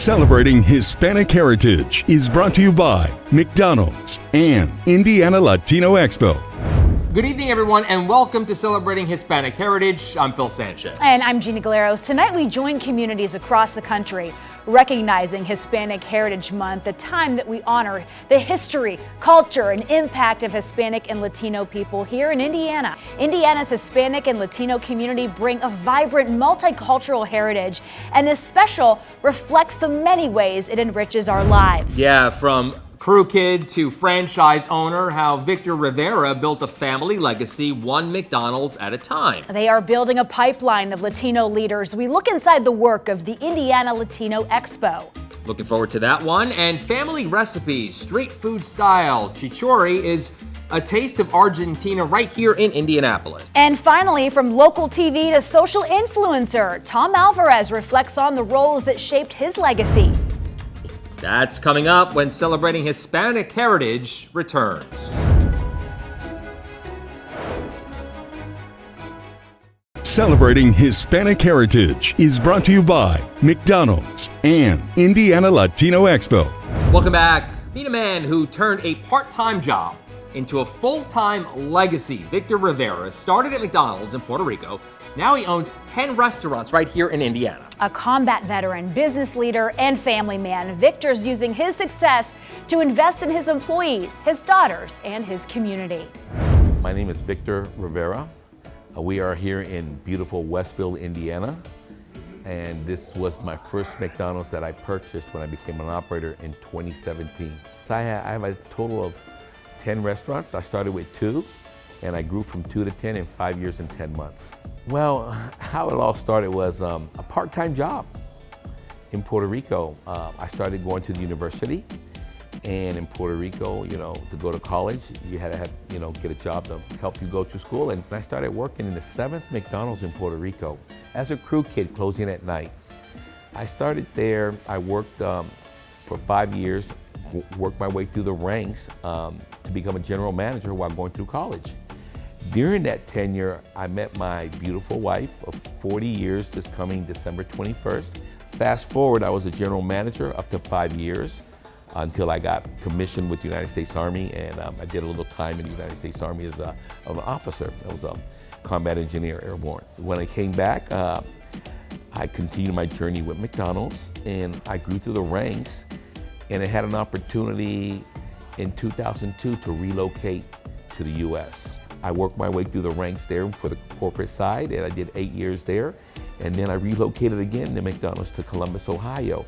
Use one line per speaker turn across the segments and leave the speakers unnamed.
Celebrating Hispanic Heritage is brought to you by McDonald's and Indiana Latino Expo.
Good evening, everyone, and welcome to Celebrating Hispanic Heritage. I'm Phil Sanchez.
And I'm Jeannie Galeros. Tonight we join communities across the country recognizing Hispanic Heritage Month, the time that we honor the history, culture, and impact of Hispanic and Latino people here in Indiana. Indiana's Hispanic and Latino community bring a vibrant multicultural heritage, and this special reflects the many ways it enriches our lives.
Yeah, from crew kid to franchise owner, how Victor Rivera built a family legacy one McDonald's at a time.
They are building a pipeline of Latino leaders. We look inside the work of the Indiana Latino Expo.
Looking forward to that one. And family recipes, street food style. Chichori is a taste of Argentina right here in Indianapolis.
And finally, from local TV to social influencer, Tom Alvarez reflects on the roles that shaped his legacy.
That's coming up when Celebrating Hispanic Heritage returns.
Celebrating Hispanic Heritage is brought to you by McDonald's and Indiana Latino Expo.
Welcome back. Meet a man who turned a part-time job into a full-time legacy. Victor Rivera started at McDonald's in Puerto Rico. Now he owns 10 restaurants right here in Indiana.
A combat veteran, business leader, and family man, Victor's using his success to invest in his employees, his daughters, and his community.
My name is Victor Rivera. We are here in beautiful Westfield, Indiana. And this was my first McDonald's that I purchased when I became an operator in 2017. So I have a total of 10 restaurants. I started with 2, and I grew from 2 to 10 in 5 years and 10 months. Well, how it all started was a part-time job in Puerto Rico. I started going to the university, and in Puerto Rico, to go to college, you had to have, get a job to help you go to school. And I started working in the 7th McDonald's in Puerto Rico as a crew kid closing at night. I started there, I worked for 5 years, worked my way through the ranks to become a general manager while going through college. During that tenure, I met my beautiful wife of 40 years this coming December 21st. Fast forward, I was a general manager up to 5 years until I got commissioned with the United States Army, and I did a little time in the United States Army as an officer. I was a combat engineer, airborne. When I came back, I continued my journey with McDonald's, and I grew through the ranks, and I had an opportunity in 2002 to relocate to the U.S. I worked my way through the ranks there for the corporate side, and I did 8 years there. And then I relocated again to McDonald's to Columbus, Ohio.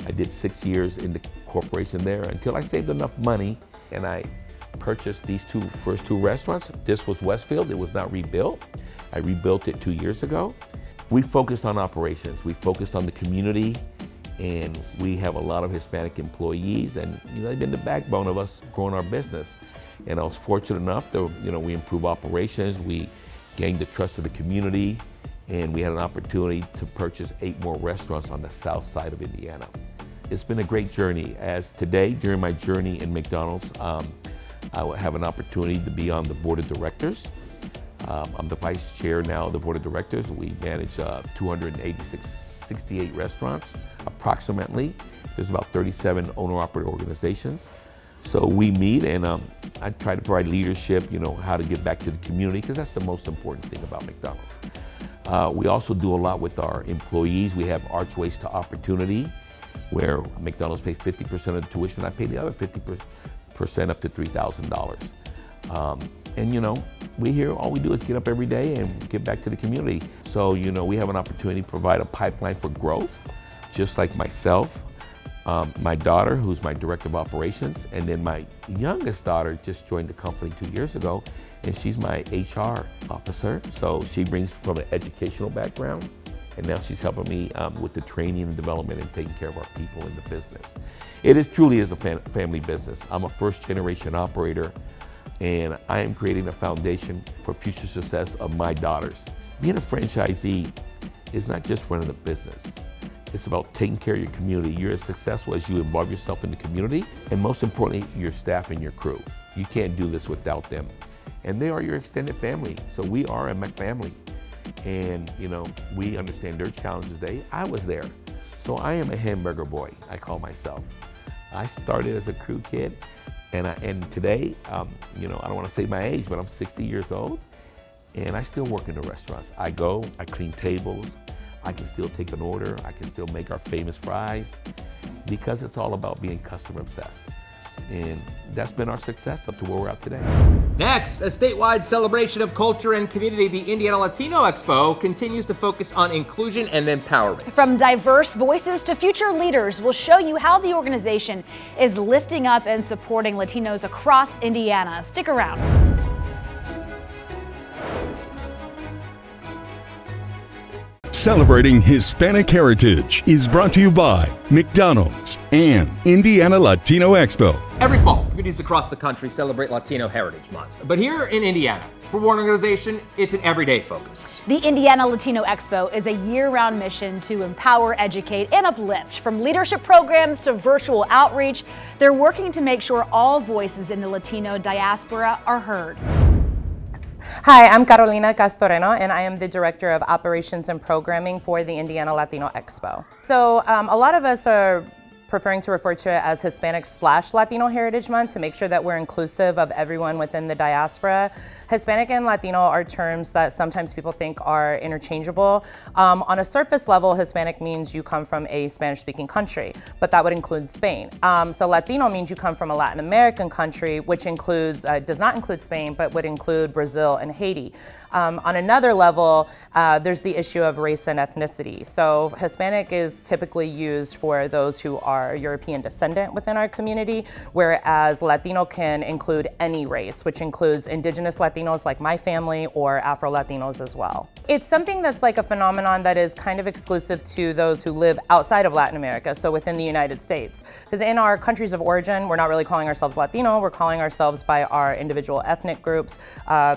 I did 6 years in the corporation there until I saved enough money, and I purchased these first two restaurants. This was Westfield, it was not rebuilt. I rebuilt it 2 years ago. We focused on operations, we focused on the community, and we have a lot of Hispanic employees, and they've been the backbone of us growing our business. And I was fortunate enough to, we improved operations, we gained the trust of the community, and we had an opportunity to purchase 8 more restaurants on the south side of Indiana. It's been a great journey. As today, during my journey in McDonald's, I will have an opportunity to be on the board of directors. I'm the vice chair now of the board of directors. We manage 68 restaurants, approximately. There's about 37 owner-operator organizations. So we meet, and I try to provide leadership, how to give back to the community, because that's the most important thing about McDonald's. We also do a lot with our employees. We have Archways to Opportunity, where McDonald's pays 50% of the tuition. I pay the other 50% up to $3,000. And we here, all we do is get up every day and give back to the community. So, we have an opportunity to provide a pipeline for growth, just like myself. My daughter, who's my director of operations, and then my youngest daughter just joined the company 2 years ago, and she's my HR officer. So she brings from an educational background, and now she's helping me with the training and development and taking care of our people in the business. It truly is a family business. I'm a first-generation operator, and I am creating a foundation for future success of my daughters. Being a franchisee is not just running a business. It's about taking care of your community. You're as successful as you involve yourself in the community, and most importantly, your staff and your crew. You can't do this without them. And they are your extended family. So we are a McFamily. And we understand their challenges. I was there. So I am a hamburger boy, I call myself. I started as a crew kid, and today, you know, I don't want to say my age, but I'm 60 years old, and I still work in the restaurants. I go, I clean tables, I can still take an order, I can still make our famous fries, because it's all about being customer obsessed. And that's been our success up to where we're at today.
Next, a statewide celebration of culture and community, the Indiana Latino Expo continues to focus on inclusion and empowerment.
From diverse voices to future leaders, we'll show you how the organization is lifting up and supporting Latinos across Indiana. Stick around.
Celebrating Hispanic Heritage is brought to you by McDonald's and Indiana Latino Expo.
Every fall, communities across the country celebrate Latino Heritage Month. But here in Indiana, for one organization, it's an everyday focus.
The Indiana Latino Expo is a year-round mission to empower, educate, and uplift. From leadership programs to virtual outreach, they're working to make sure all voices in the Latino diaspora are heard.
Hi, I'm Carolina Castoreno, and I am the Director of Operations and Programming for the Indiana Latino Expo. So a lot of us are preferring to refer to it as Hispanic/Latino Heritage Month to make sure that we're inclusive of everyone within the diaspora. Hispanic and Latino are terms that sometimes people think are interchangeable. On a surface level, Hispanic means you come from a Spanish-speaking country, but that would include Spain. So Latino means you come from a Latin American country, which includes, does not include Spain, but would include Brazil and Haiti. On another level, there's the issue of race and ethnicity. So Hispanic is typically used for those who are European descendant within our community, whereas Latino can include any race, which includes indigenous Latinos like my family or Afro-Latinos as well. It's something that's like a phenomenon that is kind of exclusive to those who live outside of Latin America, so within the United States. Because in our countries of origin, we're not really calling ourselves Latino, we're calling ourselves by our individual ethnic groups.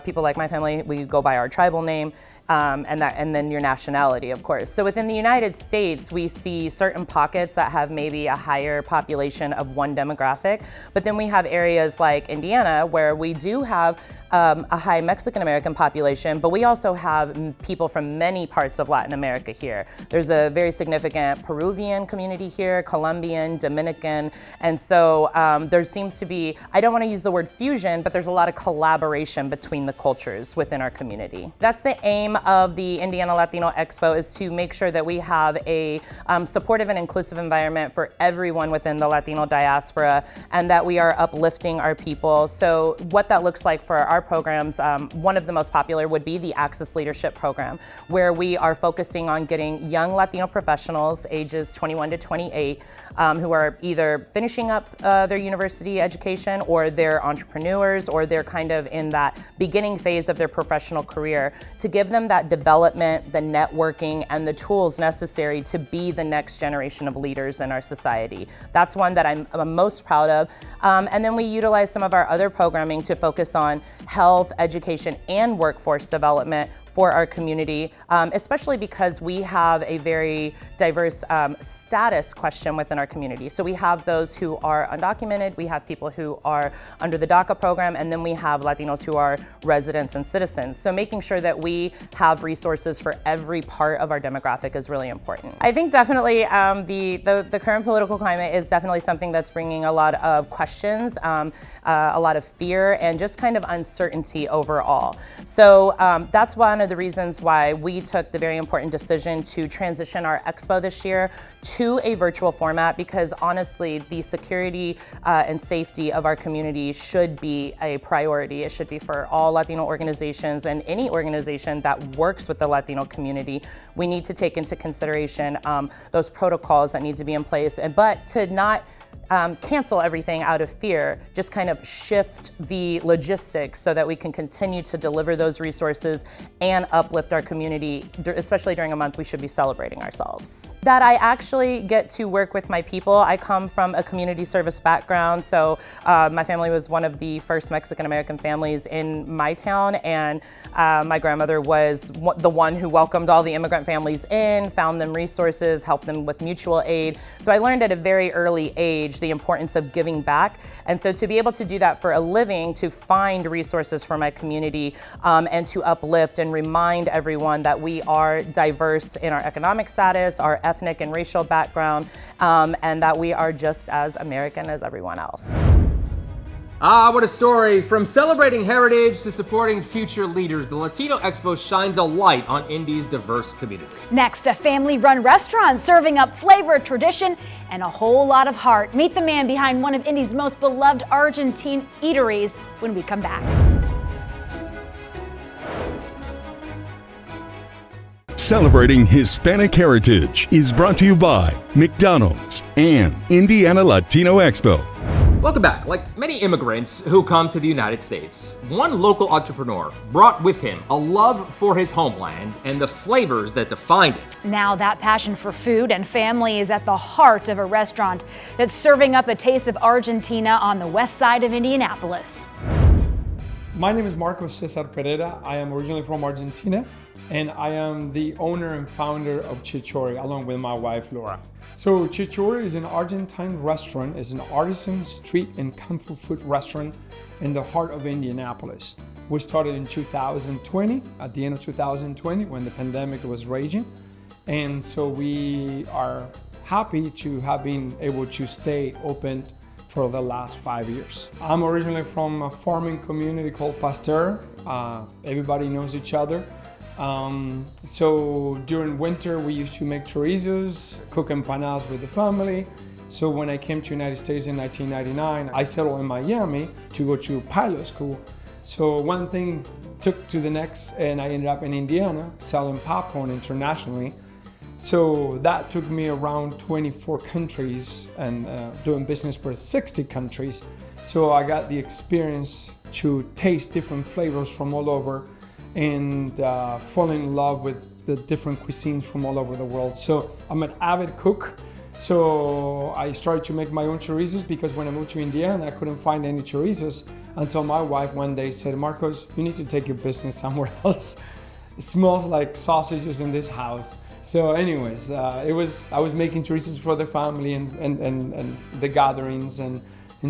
People like my family, we go by our tribal name, and then your nationality, of course. So within the United States, we see certain pockets that have maybe a higher population of one demographic, but then we have areas like Indiana where we do have a high Mexican American population, but we also have people from many parts of Latin America here. There's a very significant Peruvian community here, Colombian, Dominican, and so there seems to be, I don't want to use the word fusion, but there's a lot of collaboration between the cultures within our community. That's the aim of the Indiana Latino Expo, is to make sure that we have a supportive and inclusive environment for everyone within the Latino diaspora, and that we are uplifting our people. So what that looks like for our programs, one of the most popular would be the Access Leadership Program, where we are focusing on getting young Latino professionals ages 21 to 28 who are either finishing up their university education, or they're entrepreneurs, or they're kind of in that beginning phase of their professional career, to give them that development, the networking, and the tools necessary to be the next generation of leaders in our society. That's one that I'm most proud of. And then we utilize some of our other programming to focus on health, education, and workforce development for our community, especially because we have a very diverse status question within our community. So we have those who are undocumented, we have people who are under the DACA program, and then we have Latinos who are residents and citizens. So making sure that we have resources for every part of our demographic is really important. I think definitely the current political climate is definitely something that's bringing a lot of questions, a lot of fear, and just kind of uncertainty overall. So that's one of the reasons why we took the very important decision to transition our expo this year to a virtual format, because honestly, the security and safety of our community should be a priority. It should be for all Latino organizations and any organization that works with the Latino community. We need to take into consideration those protocols that need to be in place, but to not cancel everything out of fear, just kind of shift the logistics so that we can continue to deliver those resources and uplift our community, especially during a month we should be celebrating ourselves. That I actually get to work with my people. I come from a community service background, so my family was one of the first Mexican American families in my town, and my grandmother was the one who welcomed all the immigrant families in, found them resources, helped them with mutual aid. So I learned at a very early age huge, the importance of giving back. And so to be able to do that for a living, to find resources for my community, and to uplift and remind everyone that we are diverse in our economic status, our ethnic and racial background, and that we are just as American as everyone else.
Ah, what a story. From celebrating heritage to supporting future leaders, the Latino Expo shines a light on Indy's diverse community.
Next, a family-run restaurant serving up flavor, tradition, and a whole lot of heart. Meet the man behind one of Indy's most beloved Argentine eateries when we come back.
Celebrating Hispanic Heritage is brought to you by McDonald's and Indiana Latino Expo.
Welcome back. Like many immigrants who come to the United States, one local entrepreneur brought with him a love for his homeland and the flavors that defined it.
Now that passion for food and family is at the heart of a restaurant that's serving up a taste of Argentina on the west side of Indianapolis.
My name is Marcos Cesar Pereira. I am originally from Argentina, and I am the owner and founder of Chichori, along with my wife, Laura. So Chichori is an Argentine restaurant. It's an artisan street and comfort food restaurant in the heart of Indianapolis. We started in 2020, at the end of 2020, when the pandemic was raging. And so we are happy to have been able to stay open for the last 5 years. I'm originally from a farming community called Pasteur. Everybody knows each other. So during winter, we used to make chorizos, cook empanadas with the family. So when I came to the United States in 1999, I settled in Miami to go to pilot school. So one thing took to the next, and I ended up in Indiana selling popcorn internationally. So that took me around 24 countries and doing business for 60 countries. So I got the experience to taste different flavors from all over and fall in love with the different cuisines from all over the world. So I'm an avid cook. So I started to make my own chorizos because when I moved to Indiana, I couldn't find any chorizos until my wife one day said, Marcos, you need to take your business somewhere else. It smells like sausages in this house. So anyways, I was making chorizos for the family and the gatherings and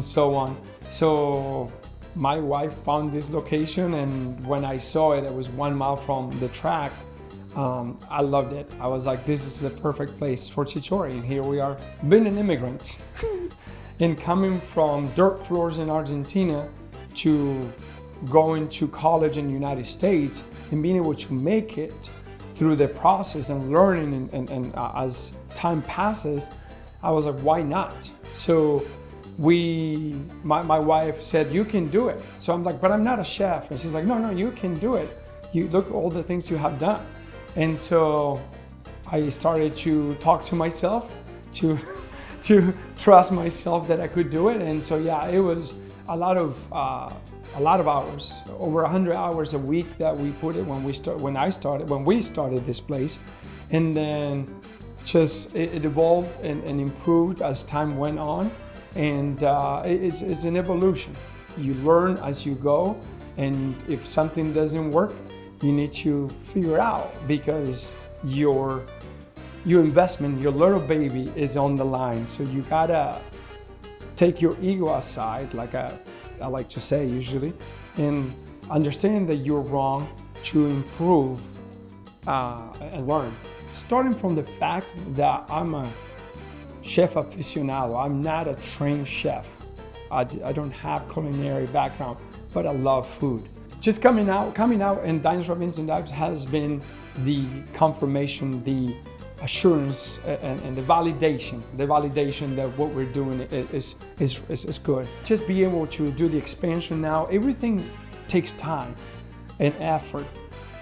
so on. So my wife found this location, and when I saw it, it was 1 mile from the track. I loved it. I was like, this is the perfect place for Chichori, and here we are. Being an immigrant and coming from dirt floors in Argentina to going to college in the United States and being able to make it through the process and learning and as time passes, I was like, why not? So my wife said, you can do it. So I'm like, but I'm not a chef. And she's like, no, you can do it. You look at all the things you have done. And so I started to talk to myself, to trust myself that I could do it. And so yeah, it was a lot of hours, over 100 hours a week that we put it when we started this place. And then just it evolved and improved as time went on. And it's an evolution. You learn as you go, and if something doesn't work, you need to figure out, because your investment, your little baby is on the line. So you gotta take your ego aside, like I like to say usually, and understand that you're wrong to improve and learn. Starting from the fact that I'm a chef aficionado. I'm not a trained chef. I don't have culinary background, but I love food. Just coming out and Diners, Drive-Ins and Dives has been the confirmation, the assurance, and the validation that what we're doing is good. Just being able to do the expansion now, everything takes time and effort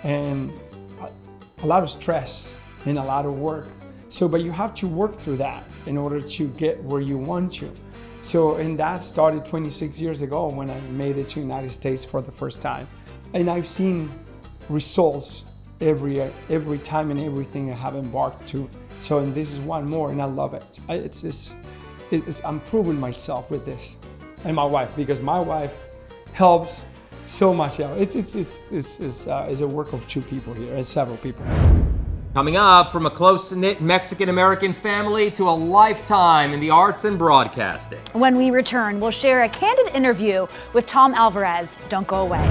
and a lot of stress and a lot of work. So, but you have to work through that in order to get where you want to. So, and that started 26 years ago when I made it to the United States for the first time. And I've seen results every time and everything I have embarked to. So, and this is one more, and I love it. I'm proving myself with this, and my wife, because my wife helps so much out. It's a work of two people here, several people.
Coming up, from a close-knit Mexican-American family to a lifetime in the arts and broadcasting.
When we return, we'll share a candid interview with Tom Alvarez. Don't go away.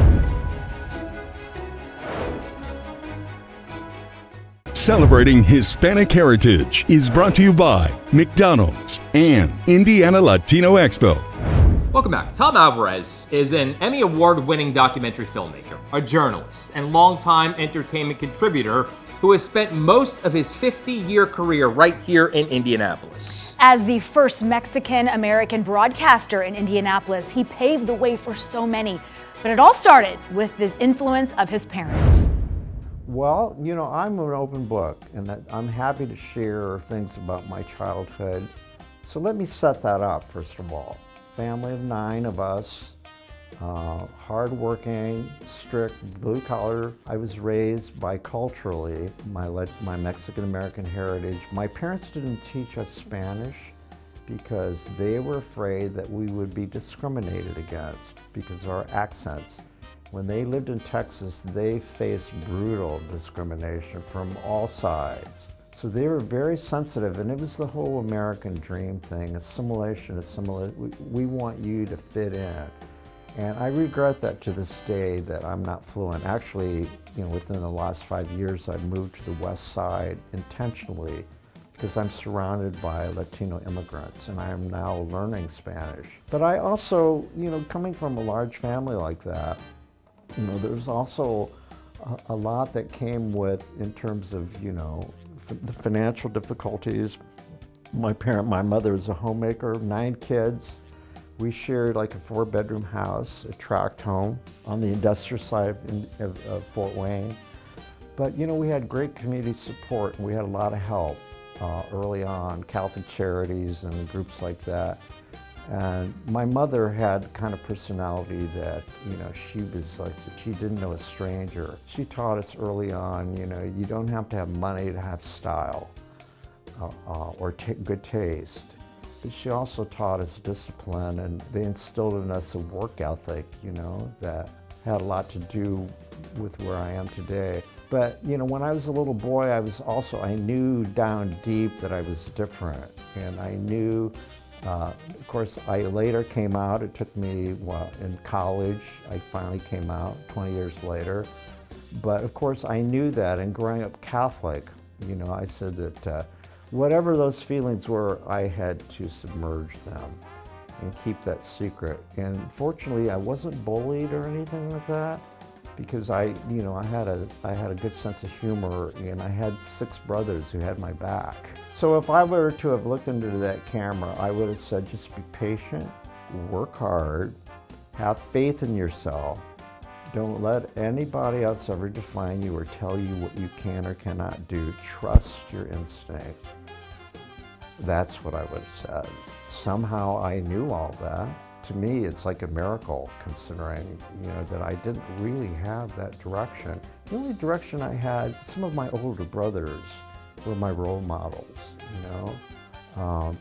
Celebrating Hispanic Heritage is brought to you by McDonald's and Indiana Latino Expo.
Welcome back. Tom Alvarez is an Emmy Award-winning documentary filmmaker, a journalist, and longtime entertainment contributor who has spent most of his 50-year career right here in Indianapolis.
As the first Mexican-American broadcaster in Indianapolis, he paved the way for so many. But it all started with the influence of his parents.
Well, you know, I'm an open book, and I'm happy to share things about my childhood. So let me set that up, first of all. Family of 9 of us, hardworking, strict, blue collar. I was raised biculturally, my Mexican-American heritage. My parents didn't teach us Spanish because they were afraid that we would be discriminated against because of our accents. When they lived in Texas, they faced brutal discrimination from all sides. So they were very sensitive, and it was the whole American dream thing, assimilation. We want you to fit in. And I regret that to this day that I'm not fluent. Actually, you know, within the last 5 years, I've moved to the West Side intentionally because I'm surrounded by Latino immigrants, and I am now learning Spanish. But I also, you know, coming from a large family like that, you know, there's also a lot that came with, in terms of, you know, the financial difficulties. My mother was a homemaker, 9 kids. We shared like a 4-bedroom house, a tract home on the industrial side of Fort Wayne. But, you know, we had great community support, and we had a lot of help early on, Catholic charities and groups like that. And my mother had kind of personality that, you know, she was like, she didn't know a stranger. She taught us early on, you know, you don't have to have money to have style or good taste. But she also taught us discipline, and they instilled in us a work ethic, you know, that had a lot to do with where I am today. But, you know, when I was a little boy, I knew down deep that I was different, and I knew. Of course, I later came out. It took me, well, in college, I finally came out 20 years later. But of course, I knew that, and growing up Catholic, you know, I said that whatever those feelings were, I had to submerge them and keep that secret. And fortunately, I wasn't bullied or anything like that, because I had a good sense of humor, and I had 6 brothers who had my back. So if I were to have looked into that camera, I would have said, just be patient, work hard, have faith in yourself. Don't let anybody else ever define you or tell you what you can or cannot do. Trust your instinct. That's what I would have said. Somehow I knew all that. To me, it's like a miracle, considering, you know, that I didn't really have that direction. The only direction I had, some of my older brothers were my role models, you know,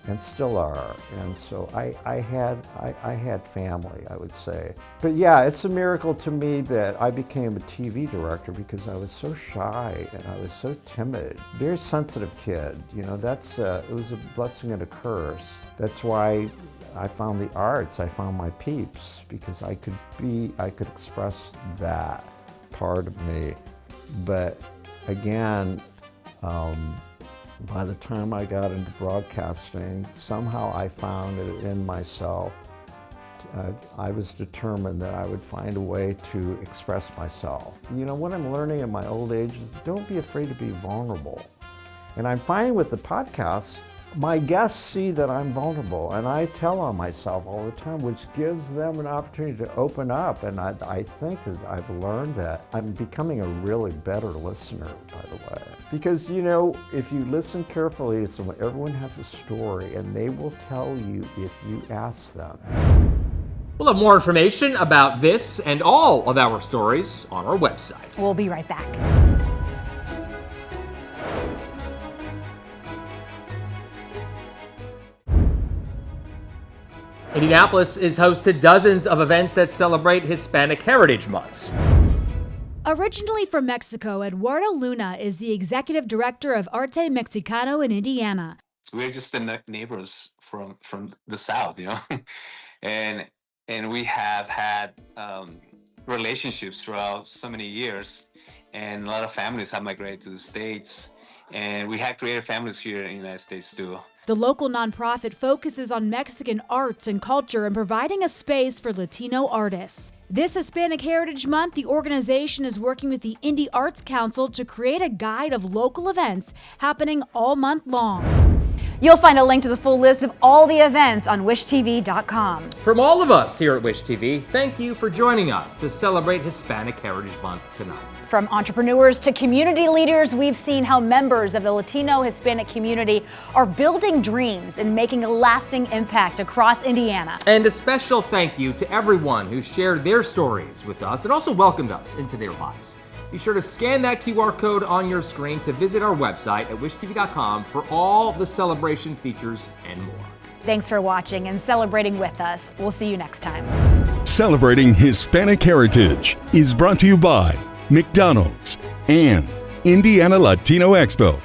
and still are. And so I had family, I would say. But yeah, it's a miracle to me that I became a TV director, because I was so shy and I was so timid. Very sensitive kid, you know, it was a blessing and a curse. That's why I found the arts, I found my peeps, because I could express that part of me. But again, by the time I got into broadcasting, somehow I found it in myself. I was determined that I would find a way to express myself. You know, what I'm learning in my old age is don't be afraid to be vulnerable. And I'm finding with the podcast, my guests see that I'm vulnerable, and I tell on myself all the time, which gives them an opportunity to open up. And I think that I've learned that I'm becoming a really better listener, by the way. Because, you know, if you listen carefully to someone, everyone has a story, and they will tell you if you ask them.
We'll have more information about this and all of our stories on our website.
We'll be right back.
Indianapolis is host to dozens of events that celebrate Hispanic Heritage Month.
Originally from Mexico, Eduardo Luna is the executive director of Arte Mexicano in Indiana.
We're just the neighbors from the south, and we have had relationships throughout so many years, and a lot of families have migrated to the States, and we have created families here in the United States too.
The local nonprofit focuses on Mexican arts and culture and providing a space for Latino artists. This Hispanic Heritage Month, the organization is working with the Indie Arts Council to create a guide of local events happening all month long. You'll find a link to the full list of all the events on wishtv.com.
From all of us here at Wish TV, thank you for joining us to celebrate Hispanic Heritage Month tonight.
From entrepreneurs to community leaders, we've seen how members of the Latino Hispanic community are building dreams and making a lasting impact across Indiana.
And a special thank you to everyone who shared their stories with us and also welcomed us into their lives. Be sure to scan that QR code on your screen to visit our website at wishtv.com for all the celebration features and more.
Thanks for watching and celebrating with us. We'll see you next time.
Celebrating Hispanic Heritage is brought to you by McDonald's and Indiana Latino Expo.